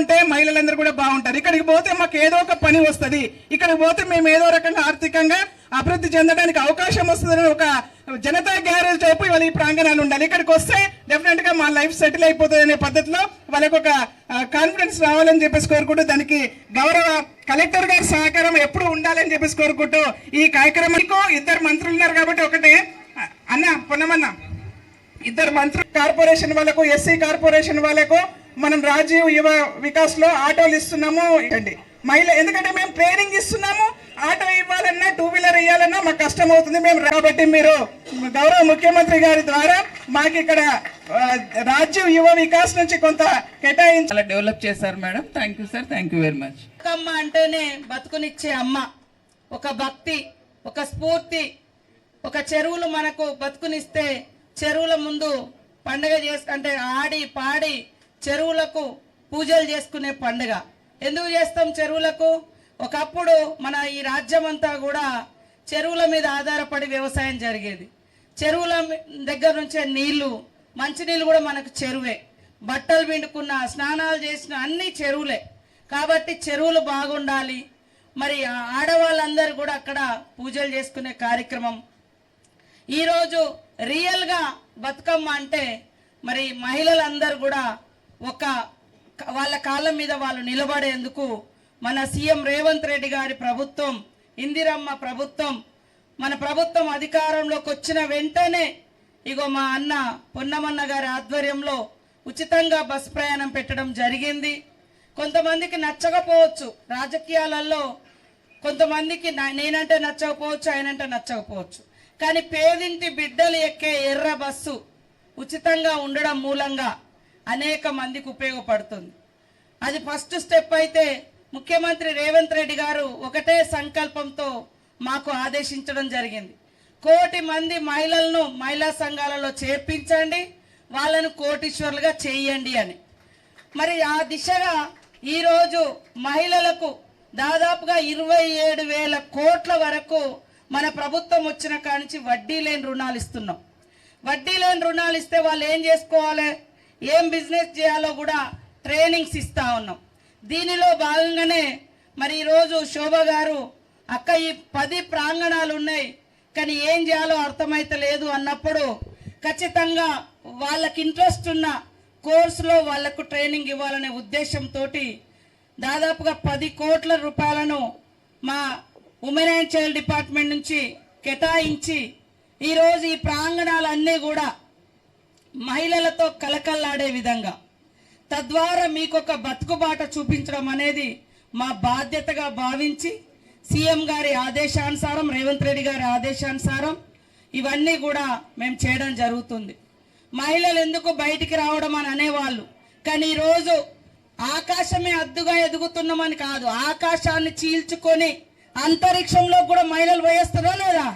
బాగుంటే మహిళలందరూ కూడా బాగుంటారు. ఇక్కడికి పోతే మాకు ఏదో ఒక పని వస్తుంది, ఇక్కడికి పోతే మేము ఏదో రకంగా ఆర్థికంగా అభివృద్ధి చెందడానికి అవకాశం వస్తుందని ఒక జనతా గ్యారేజ్ టైపు ఇవాళ ఈ ప్రాంగణాలు ఉండాలి. ఇక్కడికి వస్తే డెఫినెట్ గా మా లైఫ్ సెటిల్ అయిపోతుంది అనే పద్ధతిలో వాళ్ళకి ఒక కాన్ఫిడెన్స్ రావాలని చెప్పేసి కోరుకుంటూ, దానికి గౌరవ కలెక్టర్ గారి సహకారం ఎప్పుడు ఉండాలని చెప్పేసి కోరుకుంటూ ఈ కార్యక్రమానికి ఇద్దరు మంత్రులు ఉన్నారు కాబట్టి ఒకటే అన్న పొన్నమన్న, ఇద్దరు మంత్రులు కార్పొరేషన్ వాళ్ళకు, ఎస్సీ కార్పొరేషన్ వాళ్ళకు మనం రాజీవ్ యువ వికాస్ లో ఆటోలు ఇస్తున్నాము మహిళ, ఎందుకంటే మేము ట్రైనింగ్ ఇస్తున్నాము. ఆటో ఇవ్వాలన్నా, టూ వీలర్ ఇవ్వాలన్నా మాకు కష్టం అవుతుంది. మేము కాబట్టి మీరు గౌరవ ముఖ్యమంత్రి గారి ద్వారా మాకు ఇక్కడ రాజీవ్ యువ వికాస్ నుంచి కొంత కేటాయించి డెవలప్ చేశారు madam. Thank you sir, thank you very much. అమ్మ అంటేనే బతుకునిచ్చే అమ్మ, ఒక భక్తి, ఒక స్ఫూర్తి. ఒక చెరువులు మనకు బతుకునిస్తే చెరువుల ముందు పండుగ అంటే ఆడి పాడి చెరువులకు పూజలు చేసుకునే పండుగ. ఎందుకు చేస్తాం చెరువులకు? ఒకప్పుడు మన ఈ రాజ్యం అంతా కూడా చెరువుల మీద ఆధారపడి వ్యవసాయం జరిగేది. చెరువుల దగ్గర నుంచే నీళ్లు, మంచినీళ్ళు కూడా మనకు చెరువే. బట్టలు పిండుకున్న, స్నానాలు చేసిన అన్ని చెరువులే. కాబట్టి చెరువులు బాగుండాలి. మరి ఆడవాళ్ళందరూ కూడా అక్కడ పూజలు చేసుకునే కార్యక్రమం. ఈరోజు రియల్గా బతుకమ్మ అంటే మరి మహిళలందరూ కూడా వాళ్ళ కాళ్ళ మీద వాళ్ళు నిలబడేందుకు మన సీఎం రేవంత్ రెడ్డి గారి ప్రభుత్వం, ఇందిరమ్మ ప్రభుత్వం, మన ప్రభుత్వం అధికారంలోకి వచ్చిన వెంటనే ఇగో మా అన్న పొన్నమన్న గారి ఆధ్వర్యంలో ఉచితంగా బస్ ప్రయాణం పెట్టడం జరిగింది. కొంతమందికి నచ్చకపోవచ్చు, రాజకీయాలలో కొంతమందికి నేనంటే నచ్చకపోవచ్చు, ఆయనంటే నచ్చకపోవచ్చు. కానీ పేదింటి బిడ్డలు ఎక్కే ఎర్ర బస్సు ఉచితంగా ఉండడం మూలంగా అనేక మందికి ఉపయోగపడుతుంది. అది ఫస్ట్ స్టెప్ అయితే ముఖ్యమంత్రి రేవంత్ రెడ్డి గారు ఒకటే సంకల్పంతో మాకు ఆదేశించడం జరిగింది. 1 కోటి మంది మహిళలను మహిళా సంఘాలలో చేర్పించండి, వాళ్ళను కోటీశ్వర్లుగా చేయండి అని. మరి ఆ దిశగా ఈరోజు మహిళలకు దాదాపుగా 27,000 కోట్ల వరకు మన ప్రభుత్వం వచ్చిన కానించి వడ్డీ లేని రుణాలు ఇస్తున్నాం. వడ్డీ లేని రుణాలు ఇస్తే వాళ్ళు ఏం చేసుకోవాలి, ఏం బిజినెస్ చేయాలో కూడా ట్రైనింగ్స్ ఇస్తా ఉన్నాం. దీనిలో భాగంగానే మరి ఈరోజు శోభ గారు అక్క ఈ 10 ప్రాంగణాలు ఉన్నాయి కానీ ఏం చేయాలో అర్థమైతలేదు అన్నప్పుడు ఖచ్చితంగా వాళ్ళకి ఇంట్రెస్ట్ ఉన్న కోర్సులో వాళ్లకు ట్రైనింగ్ ఇవ్వాలనే ఉద్దేశంతో దాదాపుగా 10 కోట్ల రూపాయలను మా ఉమెన్ అండ్ చైల్డ్ డిపార్ట్మెంట్ నుంచి కేటాయించి ఈరోజు ఈ ప్రాంగణాలన్నీ కూడా మహిళలతో కలకల్లాడే విధంగా, తద్వారా మీకు ఒక బతుకుబాట చూపించడం అనేది మా బాధ్యతగా భావించి సీఎం గారి ఆదేశానుసారం, రేవంత్ రెడ్డి గారి ఆదేశానుసారం ఇవన్నీ కూడా మేము చేయడం జరుగుతుంది. మహిళలు ఎందుకు బయటికి రావడం అని అనేవాళ్ళు, కానీ ఈరోజు ఆకాశమే అద్దుగా ఎదుగుతున్నామని కాదు, ఆకాశాన్ని చీల్చుకొని అంతరిక్షంలో కూడా మహిళలు పోయేస్తారా లేదా?